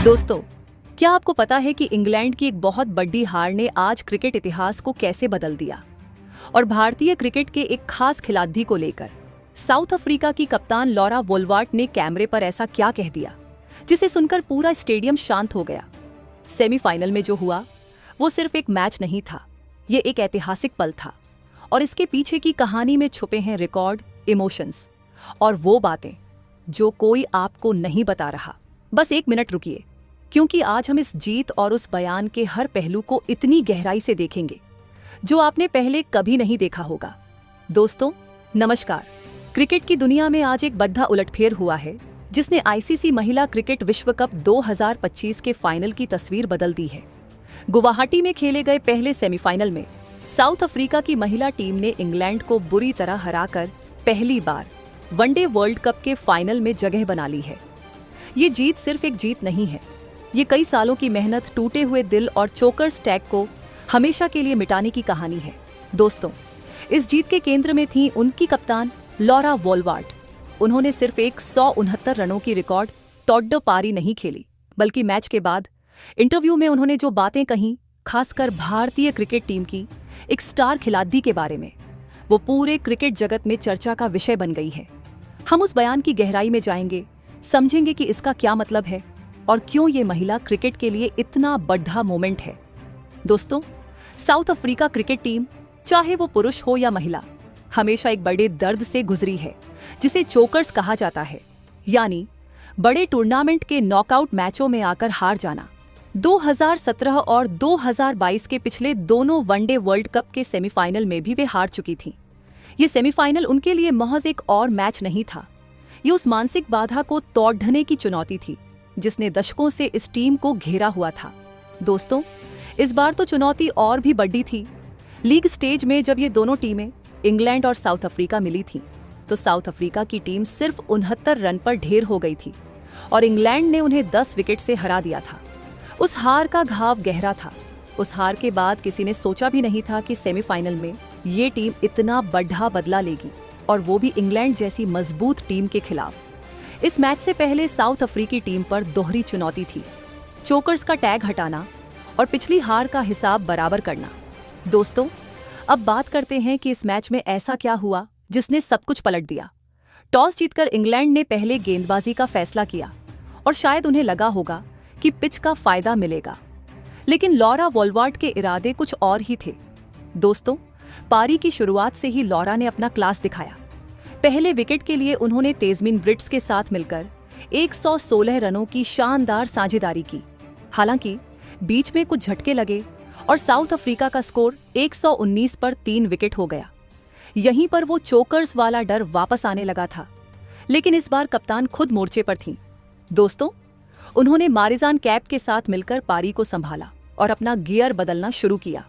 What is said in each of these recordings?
दोस्तों, क्या आपको पता है कि इंग्लैंड की एक बहुत बड़ी हार ने आज क्रिकेट इतिहास को कैसे बदल दिया? और भारतीय क्रिकेट के एक खास खिलाड़ी को लेकर साउथ अफ्रीका की कप्तान लॉरा वोल्वार्ट ने कैमरे पर ऐसा क्या कह दिया जिसे सुनकर पूरा स्टेडियम शांत हो गया। सेमीफाइनल में जो हुआ वो सिर्फ एक मैच नहीं था, ये एक ऐतिहासिक पल था और इसके पीछे की कहानी में छुपे हैं रिकॉर्ड, इमोशंस और वो बातें जो कोई आपको नहीं बता रहा। बस एक मिनट रुकिए, क्योंकि आज हम इस जीत और उस बयान के हर पहलू को इतनी गहराई से देखेंगे जो आपने पहले कभी नहीं देखा होगा। दोस्तों नमस्कार। क्रिकेट की दुनिया में आज एक बड़ा उलटफेर हुआ है जिसने आईसीसी महिला क्रिकेट विश्व कप 2025 के फाइनल की तस्वीर बदल दी है। गुवाहाटी में खेले गए पहले सेमीफाइनल में साउथ अफ्रीका की महिला टीम ने इंग्लैंड को बुरी तरह हराकर पहली बार वनडे वर्ल्ड कप के फाइनल में जगह बना ली है। ये जीत सिर्फ एक जीत नहीं है, ये कई सालों की मेहनत, टूटे हुए दिल और चोकर्स टैग को हमेशा के लिए मिटाने की कहानी है। दोस्तों, इस जीत के केंद्र में थी उनकी कप्तान लॉरा वोल्वार्ट। उन्होंने सिर्फ 169 रनों की रिकॉर्ड तोड़ पारी नहीं खेली, बल्कि मैच के बाद इंटरव्यू में उन्होंने जो बातें कहीं, खासकर भारतीय क्रिकेट टीम की एक स्टार खिलाड़ी के बारे में, वो पूरे क्रिकेट जगत में चर्चा का विषय बन गई है। हम उस बयान की गहराई में जाएंगे, समझेंगे कि इसका क्या मतलब है और क्यों ये महिला क्रिकेट के लिए इतना बड़ा मोमेंट है। दोस्तों, साउथ अफ्रीका क्रिकेट टीम, चाहे वो पुरुष हो या महिला, हमेशा एक बड़े दर्द से गुजरी है जिसे चोकर्स कहा जाता है, यानी बड़े टूर्नामेंट के नॉकआउट मैचों में आकर हार जाना। 2017 और 2022 के पिछले दोनों वनडे वर्ल्ड कप के सेमीफाइनल में भी वे हार चुकी थीं। ये सेमीफाइनल उनके लिए महज एक और मैच नहीं था, ये उस मानसिक बाधा को तोड़ने की चुनौती थी जिसने दशकों से इस टीम को घेरा हुआ था। दोस्तों, इस बार तो चुनौती और भी बड़ी थी। लीग स्टेज में जब ये दोनों टीमें इंग्लैंड और साउथ अफ्रीका मिली थीं, तो साउथ अफ्रीका की टीम सिर्फ 69 रन पर ढेर हो गई थी और इंग्लैंड ने उन्हें 10 विकेट से हरा दिया था। उस हार का घाव गहरा था। उस हार के बाद किसी ने सोचा भी नहीं था कि सेमीफाइनल में ये टीम इतना बड़ा बदला लेगी, और वो भी इंग्लैंड जैसी मजबूत टीम के खिलाफ। इस मैच से पहले साउथ अफ्रीकी टीम पर दोहरी चुनौती थी, चोकर्स का टैग हटाना और पिछली हार का हिसाब बराबर करना। दोस्तों, अब बात करते हैं कि इस मैच में ऐसा क्या हुआ जिसने सब कुछ पलट दिया। टॉस जीतकर इंग्लैंड ने पहले गेंदबाजी का फैसला किया और शायद उन्हें लगा होगा कि पिच का फायदा मिलेगा, लेकिन लॉरा वोल्वार्ट के इरादे कुछ और ही थे। दोस्तों, पारी की शुरुआत से ही लॉरा ने अपना क्लास दिखाया। पहले विकेट के लिए उन्होंने तेजमीन ब्रिट्स के साथ मिलकर 116 रनों की शानदार साझेदारी की। हालांकि बीच में कुछ झटके लगे और साउथ अफ्रीका का स्कोर 119 पर 3 विकेट हो गया। यहीं पर वो चोकर्स वाला डर वापस आने लगा था, लेकिन इस बार कप्तान खुद मोर्चे पर थीं। दोस्तों, उन्होंने मारिजान कैप के साथ मिलकर पारी को संभाला और अपना गियर बदलना शुरू किया।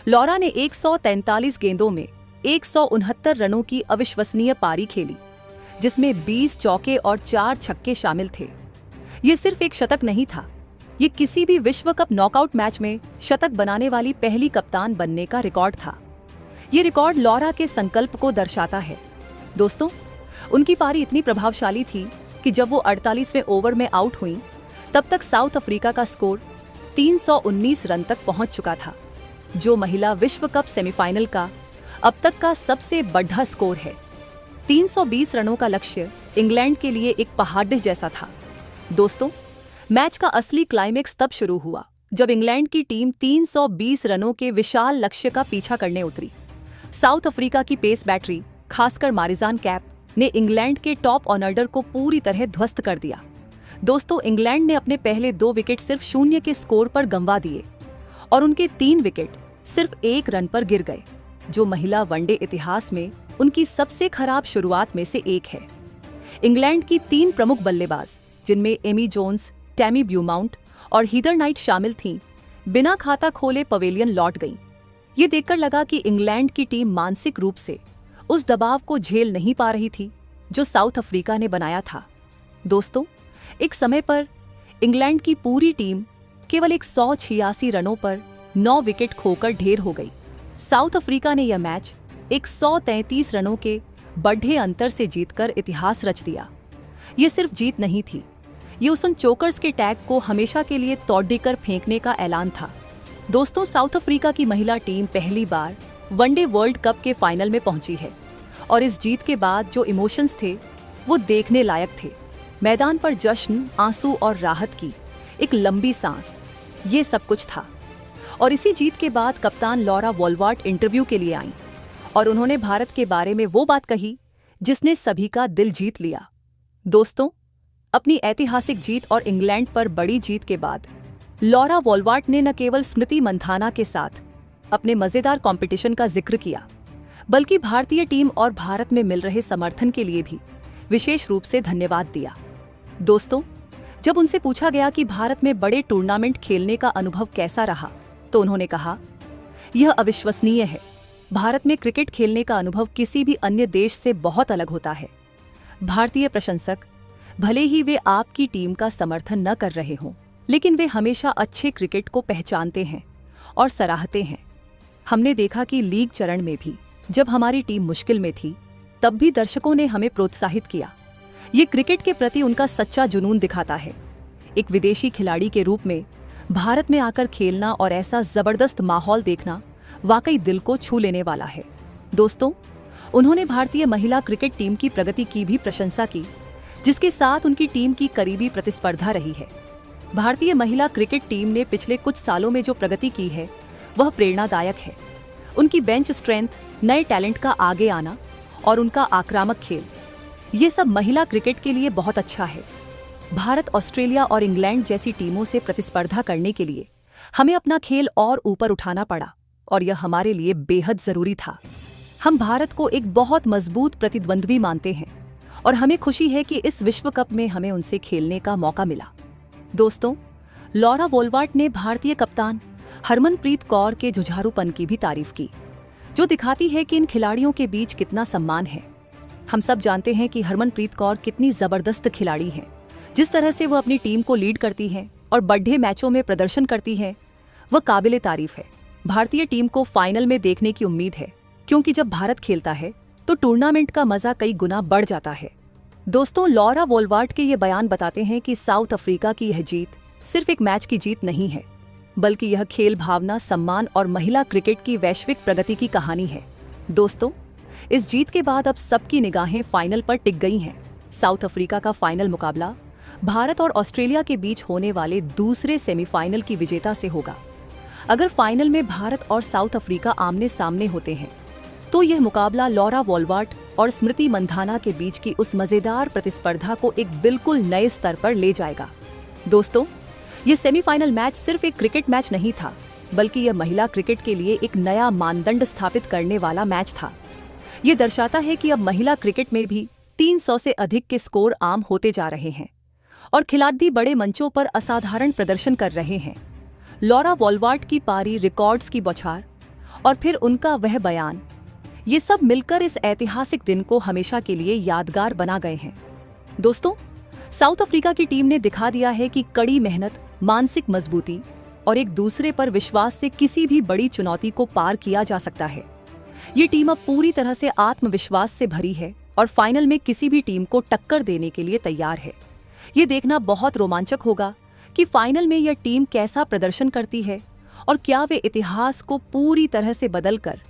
लॉरा ने 143 गेंदों में 169 रनों की अविश्वसनीय पारी खेली, जिसमें 20 चौके और 4 छक्के शामिल थे। ये सिर्फ एक शतक नहीं था, ये किसी भी विश्व कप नॉकआउट मैच में शतक बनाने वाली पहली कप्तान बनने का रिकॉर्ड था। ये रिकॉर्ड लॉरा के संकल्प को दर्शाता है। दोस्तों, उनकी पारी इतनी प्रभावशाली थी कि जब वो 48वें ओवर में आउट हुई, तब तक साउथ अफ्रीका का स्कोर 319 रन तक पहुंच चुका था, जो महिला विश्व कप सेमीफाइनल का अब तक का सबसे बड़ा स्कोर है। 320 रनों का लक्ष्य इंग्लैंड के लिए एक पहाड़ जैसा था। दोस्तों, मैच का असली क्लाइमेक्स तब शुरू हुआ जब इंग्लैंड की टीम 320 रनों के विशाल लक्ष्य का पीछा करने उतरी। साउथ अफ्रीका की पेस बैटरी, खासकर मारिजान कैप, ने इंग्लैंड के टॉप ऑर्डर को पूरी तरह ध्वस्त कर दिया। दोस्तों, इंग्लैंड ने अपने पहले 2 विकेट सिर्फ 0 के स्कोर पर गंवा दिए और उनके 3 विकेट सिर्फ 1 रन पर गिर गए, जो महिला वनडे इतिहास में उनकी सबसे खराब शुरुआत में से एक है। इंग्लैंड की 3 प्रमुख बल्लेबाज, जिनमें एमी जोन्स, टैमी ब्यूमाउंट और हीदर नाइट शामिल थीं, बिना खाता खोले पवेलियन लौट गईं। ये देखकर लगा कि इंग्लैंड की टीम मानसिक रूप से उस दबाव को झेल नहीं पा रही थी जो साउथ अफ्रीका ने बनाया था। दोस्तों, एक समय पर इंग्लैंड की पूरी टीम केवल 186 रनों पर 9 विकेट खोकर ढेर हो गई। साउथ अफ्रीका ने यह मैच 133 रनों के बढ़े अंतर से जीतकर इतिहास रच दिया। ये सिर्फ जीत नहीं थी, ये उन चोकर्स के टैग को हमेशा के लिए तोड़कर फेंकने का ऐलान था। दोस्तों, साउथ अफ्रीका की महिला टीम पहली बार वनडे वर्ल्ड कप के फाइनल में पहुंची है और इस जीत के बाद जो इमोशंस थे वो देखने लायक थे। मैदान पर जश्न, आंसू और राहत की एक लंबी सांस, ये सब कुछ था। और इसी जीत के बाद कप्तान लॉरा वॉल्वार्ट इंटरव्यू के लिए आईं और उन्होंने भारत के बारे में वो बात कही जिसने सभी का दिल जीत लिया। दोस्तों, अपनी ऐतिहासिक जीत और इंग्लैंड पर बड़ी जीत के बाद लॉरा वॉल्वार्ट ने न केवल स्मृति मंधाना के साथ अपने मजेदार कंपटीशन का जिक्र किया, बल्कि भारतीय टीम और भारत में मिल रहे समर्थन के लिए भी विशेष रूप से धन्यवाद दिया। दोस्तों, जब उनसे पूछा गया कि भारत में बड़े टूर्नामेंट खेलने का अनुभव कैसा रहा, तो उन्होंने कहा, यह अविश्वसनीय है। भारत में क्रिकेट खेलने का अनुभव किसी भी अन्य देश से बहुत अलग होता है। भारतीय प्रशंसक, भले ही वे आपकी टीम का समर्थन न कर रहे हों, लेकिन वे हमेशा अच्छे क्रिकेट को पहचानते हैं और सराहते हैं। हमने देखा कि लीग चरण में भी जब हमारी टीम मुश्किल में थी, तब भी दर्शकों ने हमें प्रोत्साहित किया। ये क्रिकेट के प्रति उनका सच्चा जुनून दिखाता है। एक विदेशी खिलाड़ी के रूप में भारत में आकर खेलना और ऐसा जबरदस्त माहौल देखना वाकई दिल को छू लेने वाला है। दोस्तों, उन्होंने भारतीय महिला क्रिकेट टीम की प्रगति की भी प्रशंसा की, जिसके साथ उनकी टीम की करीबी प्रतिस्पर्धा रही है। भारतीय महिला क्रिकेट टीम ने पिछले कुछ सालों में जो प्रगति की है वह प्रेरणादायक है। उनकी बेंच स्ट्रेंथ, नए टैलेंट का आगे आना और उनका आक्रामक खेल, ये सब महिला क्रिकेट के लिए बहुत अच्छा है। भारत, ऑस्ट्रेलिया और इंग्लैंड जैसी टीमों से प्रतिस्पर्धा करने के लिए हमें अपना खेल और ऊपर उठाना पड़ा और यह हमारे लिए बेहद जरूरी था। हम भारत को एक बहुत मजबूत प्रतिद्वंद्वी मानते हैं और हमें खुशी है कि इस विश्व कप में हमें उनसे खेलने का मौका मिला। दोस्तों, लॉरा वॉल्वार्ट ने भारतीय कप्तान हरमनप्रीत कौर के जुझारूपन की भी तारीफ की, जो दिखाती है कि इन खिलाड़ियों के बीच कितना सम्मान है। हम सब जानते हैं कि हरमनप्रीत कौर कितनी जबरदस्त खिलाड़ी हैं। जिस तरह से वह अपनी टीम को लीड करती हैं और बड़े मैचों में प्रदर्शन करती हैं, वह काबिले तारीफ है। भारतीय टीम को फाइनल में देखने की उम्मीद है, क्योंकि जब भारत खेलता है तो टूर्नामेंट का मजा कई गुना बढ़ जाता है। दोस्तों, लॉरा वॉल्वार्ट के ये बयान बताते हैं कि साउथ अफ्रीका की यह जीत सिर्फ एक मैच की जीत नहीं है, बल्कि यह खेल भावना, सम्मान और महिला क्रिकेट की वैश्विक प्रगति की कहानी है। दोस्तों, इस जीत के बाद अब सबकी निगाहें फाइनल पर टिक गई हैं। साउथ अफ्रीका का फाइनल मुकाबला भारत और ऑस्ट्रेलिया के बीच होने वाले दूसरे सेमीफाइनल की विजेता से होगा। अगर फाइनल में भारत और साउथ अफ्रीका आमने सामने होते हैं, तो यह मुकाबला लॉरा वॉल्वार्ट और स्मृति मंधाना के बीच की उस मजेदार प्रतिस्पर्धा को एक बिल्कुल नए स्तर पर ले जाएगा। दोस्तों, यह सेमीफाइनल मैच सिर्फ एक क्रिकेट मैच नहीं था, बल्कि यह महिला क्रिकेट के लिए एक नया मानदंड स्थापित करने वाला मैच था। ये दर्शाता है कि अब महिला क्रिकेट में भी 300 से अधिक के स्कोर आम होते जा रहे हैं और खिलाड़ी बड़े मंचों पर असाधारण प्रदर्शन कर रहे हैं। लॉरा वॉल्वार्ट की पारी, रिकॉर्ड्स की बौछार और फिर उनका वह बयान, ये सब मिलकर इस ऐतिहासिक दिन को हमेशा के लिए यादगार बना गए हैं। दोस्तों, साउथ अफ्रीका की टीम ने दिखा दिया है कि कड़ी मेहनत, मानसिक मजबूती और एक दूसरे पर विश्वास से किसी भी बड़ी चुनौती को पार किया जा सकता है। ये टीम अब पूरी तरह से आत्मविश्वास से भरी है और फाइनल में किसी भी टीम को टक्कर देने के लिए तैयार है। ये देखना बहुत रोमांचक होगा कि फाइनल में यह टीम कैसा प्रदर्शन करती है और क्या वे इतिहास को पूरी तरह से बदलकर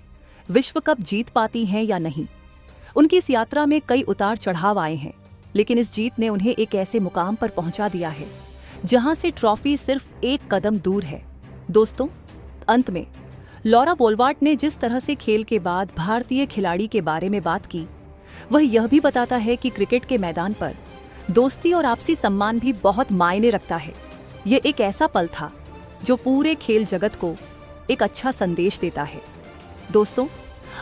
विश्व कप जीत पाती हैं या नहीं। उनकी इस यात्रा में कई उतार चढ़ाव आए हैं, लेकिन इस जीत ने उन्हें एक ऐसे मुकाम पर पहुंचा दिया है जहां से ट्रॉफी सिर्फ एक कदम दूर है। दोस्तों, अंत में लॉरा वॉल्वार्ट ने जिस तरह से खेल के बाद भारतीय खिलाड़ी के बारे में बात की, वह यह भी बताता है कि क्रिकेट के मैदान पर दोस्ती और आपसी सम्मान भी बहुत मायने रखता है। ये एक ऐसा पल था जो पूरे खेल जगत को एक अच्छा संदेश देता है। दोस्तों,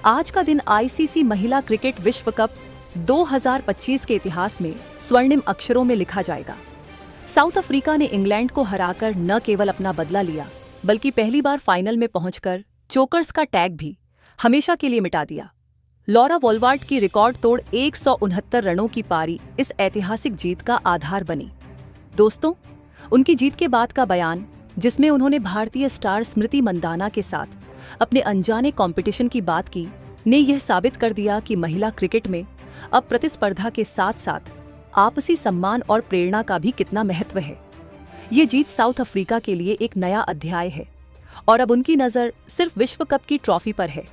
आज का दिन आईसीसी महिला क्रिकेट विश्व कप 2025 के इतिहास में स्वर्णिम अक्षरों में लिखा जाएगा। साउथ अफ्रीका ने इंग्लैंड को हराकर न केवल अपना बदला लिया, बल्कि पहली बार फाइनल में पहुंचकर चोकर्स का टैग भी हमेशा के लिए मिटा दिया। लॉरा वॉल्वार्ट की रिकॉर्ड तोड़ 169 रनों की पारी इस ऐतिहासिक जीत का आधार बनी। दोस्तों, उनकी जीत के बाद का बयान, जिसमें उन्होंने भारतीय स्टार स्मृति मंधाना के साथ अपने अनजाने कंपटीशन की बात की, ने यह साबित कर दिया कि महिला क्रिकेट में अब प्रतिस्पर्धा के साथ साथ आपसी सम्मान और प्रेरणा का भी कितना महत्व है। ये जीत साउथ अफ्रीका के लिए एक नया अध्याय है और अब उनकी नज़र सिर्फ विश्व कप की ट्रॉफी पर है।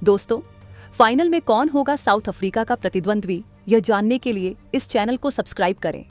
दोस्तों, फाइनल में कौन होगा साउथ अफ्रीका का प्रतिद्वंद्वी, यह जानने के लिए इस चैनल को सब्सक्राइब करें।